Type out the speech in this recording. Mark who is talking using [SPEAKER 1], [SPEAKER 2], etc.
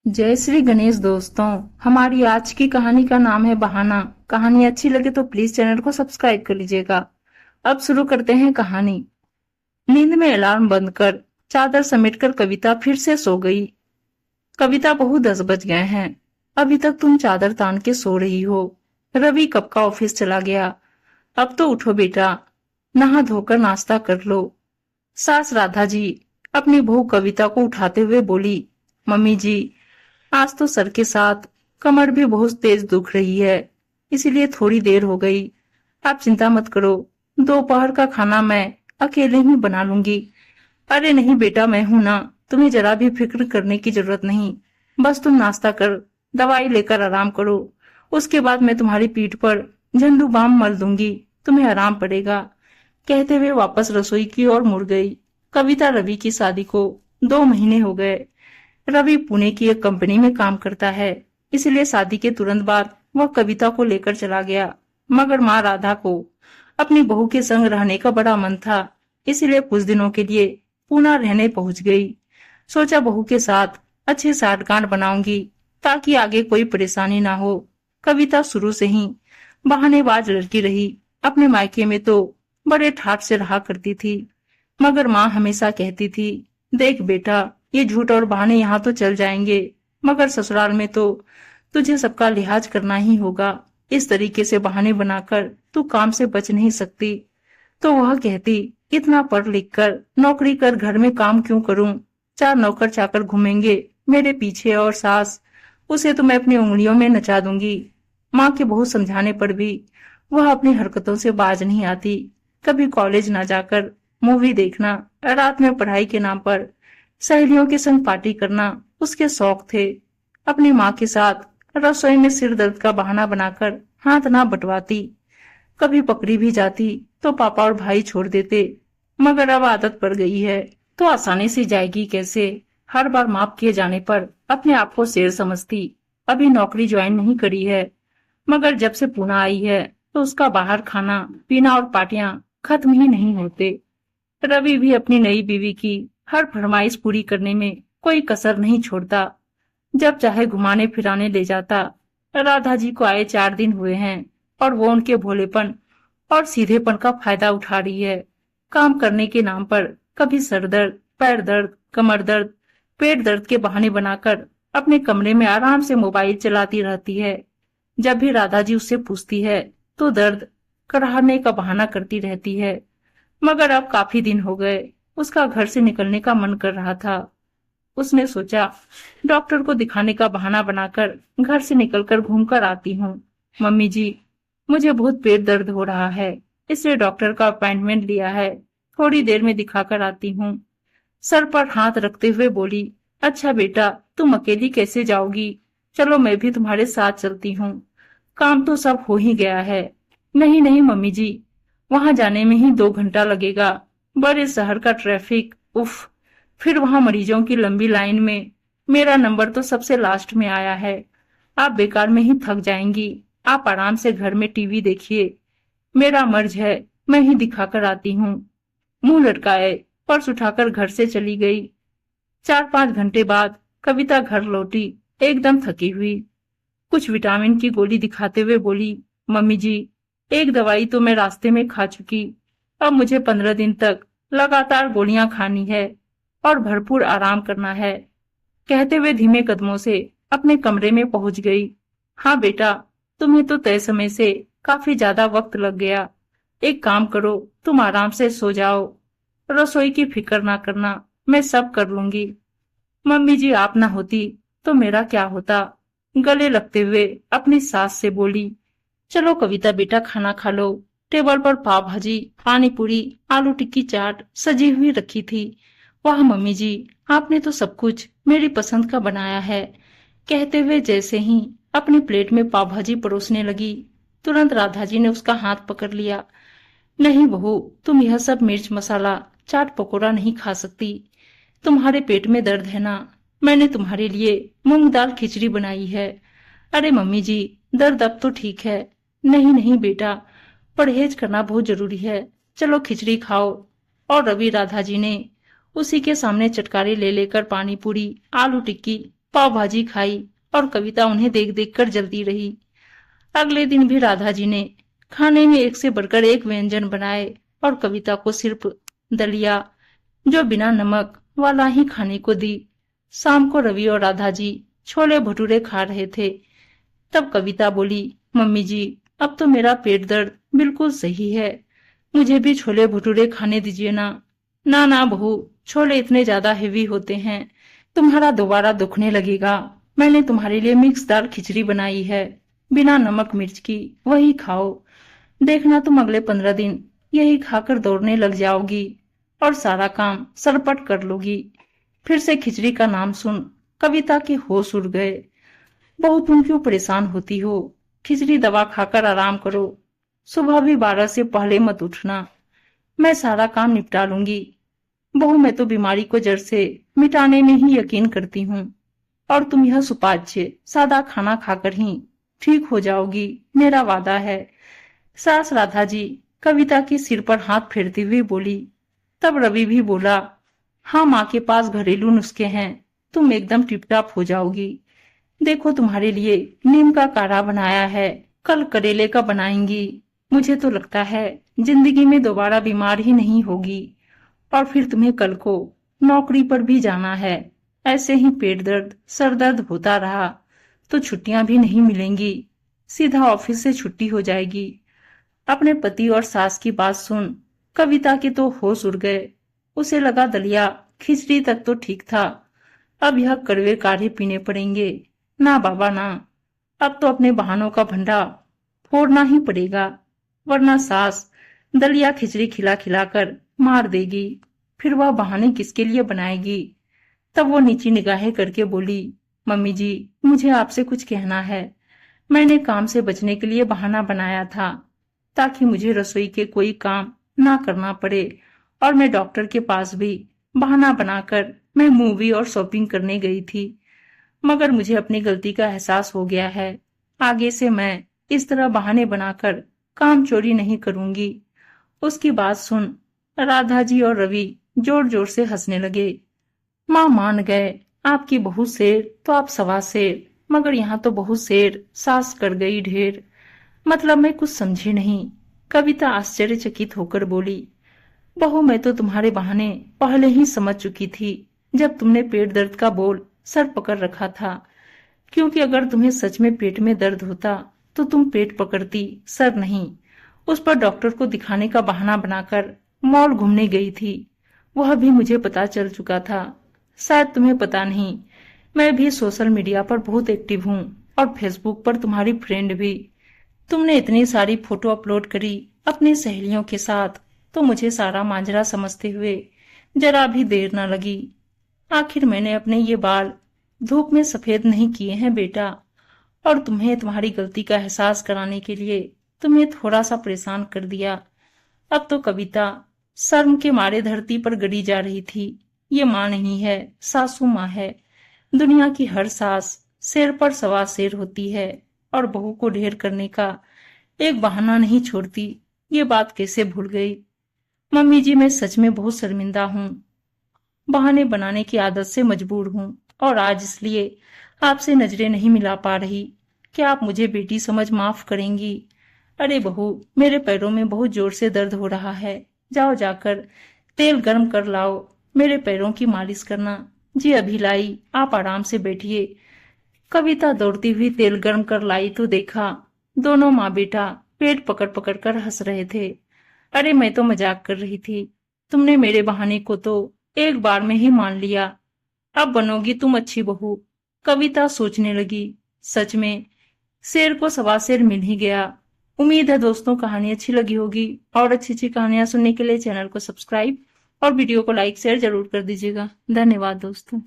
[SPEAKER 1] जय श्री गणेश दोस्तों। हमारी आज की कहानी का नाम है बहाना। कहानी अच्छी लगे तो प्लीज चैनल को सब्सक्राइब कर लीजिएगा। अब शुरू करते हैं कहानी। नींद में अलार्म बंद कर चादर समेटकर कविता फिर से सो गई। कविता, बहू 10 बज गए हैं, अभी तक तुम चादर तान के सो रही हो। रवि कब का ऑफिस चला गया। अब तो उठो बेटा, नहा धोकर नाश्ता कर लो। सास राधा जी अपनी बहू कविता को उठाते हुए बोली, मम्मी जी, आज तो सर के साथ कमर भी बहुत तेज दुख रही है, इसीलिए थोड़ी देर हो गई। आप चिंता मत करो, दोपहर का खाना मैं अकेले ही बना लूंगी। अरे नहीं बेटा, मैं हूं ना, तुम्हें जरा भी फिक्र करने की जरूरत नहीं। बस तुम नाश्ता कर, दवाई लेकर आराम करो। उसके बाद मैं तुम्हारी पीठ पर झंडू बाम मल दूंगी, तुम्हें आराम पड़ेगा। कहते हुए वापस रसोई की ओर मुड़ गई। कविता रवि की शादी को 2 महीने हो गए। रवि पुणे की एक कंपनी में काम करता है, इसलिए शादी के तुरंत बाद वह कविता को लेकर चला गया। मगर माँ राधा को अपनी बहू के संग रहने का बड़ा मन था, इसलिए कुछ दिनों के लिए पुणे रहने पहुंच गई। सोचा बहू के साथ अच्छे साठगांठ बनाऊंगी ताकि आगे कोई परेशानी ना हो। कविता शुरू से ही बहानेबाज लड़की रही। अपने मायके में तो बड़े ठाट से रहा करती थी, मगर माँ हमेशा कहती थी, देख बेटा, ये झूठ और बहाने यहाँ तो चल जाएंगे, मगर ससुराल में तो तुझे सबका लिहाज करना ही होगा। इस तरीके से बहाने बनाकर तू काम से बच नहीं सकती। तो वह कहती, इतना पढ़ लिख कर नौकरी कर घर में काम क्यों करूं, 4 नौकर चाकर घूमेंगे मेरे पीछे, और सास, उसे तो मैं अपनी उंगलियों में नचा दूंगी। माँ के बहुत समझाने पर भी वह अपनी हरकतों से बाज नहीं आती। कभी कॉलेज ना जाकर मूवी देखना, रात में पढ़ाई के नाम पर सहेलियों के संग पार्टी करना उसके शौक थे। अपनी माँ के साथ रसोई में सिर दर्द का बहाना बनाकर हाथ ना बंटवाती। कभी पकड़ी भी जाती तो पापा और भाई छोड़ देते, मगर अब आदत पड़ गई है तो आसानी से जाएगी कैसे। हर बार माफ किए जाने पर अपने आप को शेर समझती। अभी नौकरी ज्वाइन नहीं करी है, मगर जब से पुणे आई है तो उसका बाहर खाना पीना और पार्टियां खत्म ही नहीं होते। रवि भी अपनी नई बीवी की हर फरमाइश पूरी करने में कोई कसर नहीं छोड़ता। जब चाहे घुमाने फिराने ले जाता। राधा जी को आए 4 दिन हुए हैं और वो उनके भोलेपन और सीधेपन का फायदा उठा रही है। काम करने के नाम पर कभी सर दर्द, पैर दर्द, कमर दर्द, पेट दर्द के बहाने बनाकर अपने कमरे में आराम से मोबाइल चलाती रहती है। जब भी राधा जी उससे पूछती है तो दर्द कराहने का बहाना करती रहती है। मगर अब काफी दिन हो गए उसका घर से निकलने का मन कर रहा था। उसने सोचा, डॉक्टर को दिखाने का बहाना बनाकर घर से निकलकर घूमकर आती हूँ। मम्मी जी, मुझे बहुत पेट दर्द हो रहा है, इसलिए डॉक्टर का अपॉइंटमेंट लिया है, थोड़ी देर में दिखाकर आती हूँ। सर पर हाथ रखते हुए बोली, अच्छा बेटा, तुम अकेली कैसे जाओगी, चलो मैं भी तुम्हारे साथ चलती हूँ। काम तो सब हो ही गया है। नहीं नहीं मम्मी जी, वहां जाने में ही 2 घंटा लगेगा, बड़े शहर का ट्रैफिक, उफ, फिर वहां मरीजों की लंबी लाइन में मेरा नंबर तो सबसे लास्ट में आया है। आप बेकार में ही थक जाएंगी, आप आराम से घर में टीवी देखिए, मेरा मर्ज है, मैं ही दिखाकर आती हूँ। मुंह लटकाए पर्स उठाकर घर से चली गई। 4-5 घंटे बाद कविता घर लौटी, एकदम थकी हुई। कुछ विटामिन की गोली दिखाते हुए बोली, मम्मी जी, एक दवाई तो मैं रास्ते में खा चुकी, अब मुझे 15 दिन तक लगातार गोलियां खानी है और भरपूर आराम करना है। कहते हुए धीमे कदमों से अपने कमरे में पहुंच गई। हाँ बेटा, तुम्हें तो तय समय से काफी ज्यादा वक्त लग गया। एक काम करो, तुम आराम से सो जाओ, रसोई की फिक्र ना करना, मैं सब कर लूंगी। मम्मी जी आप ना होती तो मेरा क्या होता, गले लगते हुए अपनी सास से बोली। चलो कविता बेटा, खाना खा लो। टेबल पर पाव भाजी, पानी पूरी, आलू टिक्की चाट सजी हुई रखी थी। वाह मम्मी जी, आपने तो सब कुछ मेरी पसंद का बनाया है। कहते हुए जैसे ही अपनी प्लेट में पाव भाजी परोसने लगी, तुरंत राधा जी ने उसका हाथ पकड़ लिया। नहीं बहू, तुम यह सब मिर्च मसाला चाट पकोड़ा नहीं खा सकती, तुम्हारे पेट में दर्द है ना, मैंने तुम्हारे लिए मूंग दाल खिचड़ी बनाई है। अरे मम्मी जी, दर्द अब तो ठीक है। नहीं नहीं बेटा, परहेज करना बहुत जरूरी है, चलो खिचड़ी खाओ। और रवि राधा जी ने उसी के सामने चटकारे ले लेकर पानी पूरी, आलू टिक्की, पाव भाजी खाई और कविता उन्हें देख देख कर जलती रही। अगले दिन भी राधा जी ने खाने में एक से बढ़कर एक व्यंजन बनाए और कविता को सिर्फ दलिया, जो बिना नमक वाला ही खाने को दी। शाम को रवि और राधा जी छोले भटूरे खा रहे थे। तब कविता बोली, मम्मी जी, अब तो मेरा पेट दर्द बिल्कुल सही है, मुझे भी छोले भटूरे खाने दीजिए ना। ना ना बहू, छोले इतने ज्यादा हेवी होते हैं, तुम्हारा दोबारा दुखने लगेगा। मैंने तुम्हारे लिए मिक्स दाल खिचड़ी बनाई है, बिना नमक मिर्च की, वही खाओ। देखना तुम अगले 15 दिन यही खाकर दौड़ने लग जाओगी और सारा काम सरपट कर लोगी। फिर से खिचड़ी का नाम सुन कविता के होश उड़ गए। बहू, तुम क्यों परेशान होती हो? खिचड़ी दवा खाकर आराम करो। सुबह भी 12 से पहले मत उठना, मैं सारा काम निपटा लूंगी। बहू, मैं तो बीमारी को जड़ से मिटाने में ही यकीन करती हूँ और तुम यह सुपाच्य सादा खाना खाकर ही ठीक हो जाओगी, मेरा वादा है। सास राधा जी कविता के सिर पर हाथ फेरती हुई बोली। तब रवि भी बोला, हाँ, माँ के पास घरेलू नुस्खे हैं, तुम एकदम टिपटाप हो जाओगी। देखो, तुम्हारे लिए नीम का काढ़ा बनाया है, कल करेले का बनाएंगी। मुझे तो लगता है जिंदगी में दोबारा बीमार ही नहीं होगी। और फिर तुम्हें कल को नौकरी पर भी जाना है। ऐसे ही पेट दर्द सर दर्द होता रहा तो छुट्टियां भी नहीं मिलेंगी, सीधा ऑफिस से छुट्टी हो जाएगी। अपने पति और सास की बात सुन कविता के तो होश उड़ गए। उसे लगा दलिया खिचड़ी तक तो ठीक था, अब यह कड़वे काढ़े पीने पड़ेंगे। ना बाबा ना, अब तो अपने बहानों का भंडा फोड़ना ही पड़ेगा, वरना सास दलिया खिचड़ी खिला खिलाकर मार देगी। फिर वह बहाने किसके लिए बनाएगी? तब वो नीची निगाहें करके बोली, मम्मी जी, मुझे आपसे कुछ कहना है। मैंने काम से बचने के लिए बहाना बनाया था ताकि मुझे रसोई के कोई काम ना करना पड़े, और मैं डॉक्टर के पास भी बहाना बनाकर मैं मूवी और शॉपिंग करने गई थी। मगर मुझे अपनी गलती का एहसास हो गया है। आगे से मैं इस तरह बहाने बनाकर काम चोरी नहीं करूंगी। उसकी बात सुन राधा जी और रवि जोर जोर से हंसने लगे। माँ मान गए, आपकी बहू शेर तो आप सवा शेर, मगर यहाँ तो बहू शेर सास कर गई ढेर। मतलब मैं कुछ समझी नहीं। कविता आश्चर्यचकित होकर बोली, बहू, मैं तो तुम्हारे बहाने पहले ही समझ चुकी थी जब तुमने पेट दर्द का बोल सर पकड़ रखा था। क्योंकि अगर तुम्हें सच में पेट में दर्द होता तो तुम पेट पकड़ती, सर नहीं। उस पर डॉक्टर को दिखाने का बहाना बनाकर मॉल घूमने गई थी, वह भी मुझे पता चल चुका था। शायद तुम्हें पता नहीं, मैं भी सोशल मीडिया पर बहुत एक्टिव हूँ और फेसबुक पर तुम्हारी फ्रेंड भी। तुमने इतनी सारी फोटो अपलोड करी अपनी सहेलियों के साथ, तो मुझे सारा मांजरा समझते हुए जरा भी देर न लगी। आखिर मैंने अपने ये बाल धूप में सफेद नहीं किए हैं बेटा, और तुम्हें तुम्हारी गलती का एहसास कराने के लिए तुम्हें थोड़ा सा परेशान कर दिया। अब तो कविता शर्म के मारे धरती पर गड़ी जा रही थी। ये माँ नहीं है, सासू माँ है। दुनिया की हर सास शेर पर सवा शेर होती है और बहू को ढेर करने का एक बहाना नहीं छोड़ती। ये बात कैसे भूल गई? मम्मी जी, मैं सच में बहुत शर्मिंदा हूँ। बहाने बनाने की आदत से मजबूर हूँ और आज इसलिए आपसे नजरें नहीं मिला पा रही। क्या आप मुझे बेटी समझ माफ करेंगी? अरे बहू, मेरे पैरों में बहुत जोर से दर्द हो रहा है, जाओ जाकर तेल गर्म कर लाओ, मेरे पैरों की मालिश करना। जी अभी लाई, आप आराम से बैठिए। कविता दौड़ती हुई तेल गर्म कर लाई तो देखा दोनों माँ बेटा पेट पकड़ पकड़ कर हंस रहे थे। अरे मैं तो मजाक कर रही थी, तुमने मेरे बहाने को तो एक बार में ही मान लिया। अब बनोगी तुम अच्छी बहू। कविता सोचने लगी, सच में शेर को सवा शेर मिल ही गया। उम्मीद है दोस्तों कहानी अच्छी लगी होगी, और अच्छी अच्छी कहानियां सुनने के लिए चैनल को सब्सक्राइब और वीडियो को लाइक शेयर जरूर कर दीजिएगा। धन्यवाद दोस्तों।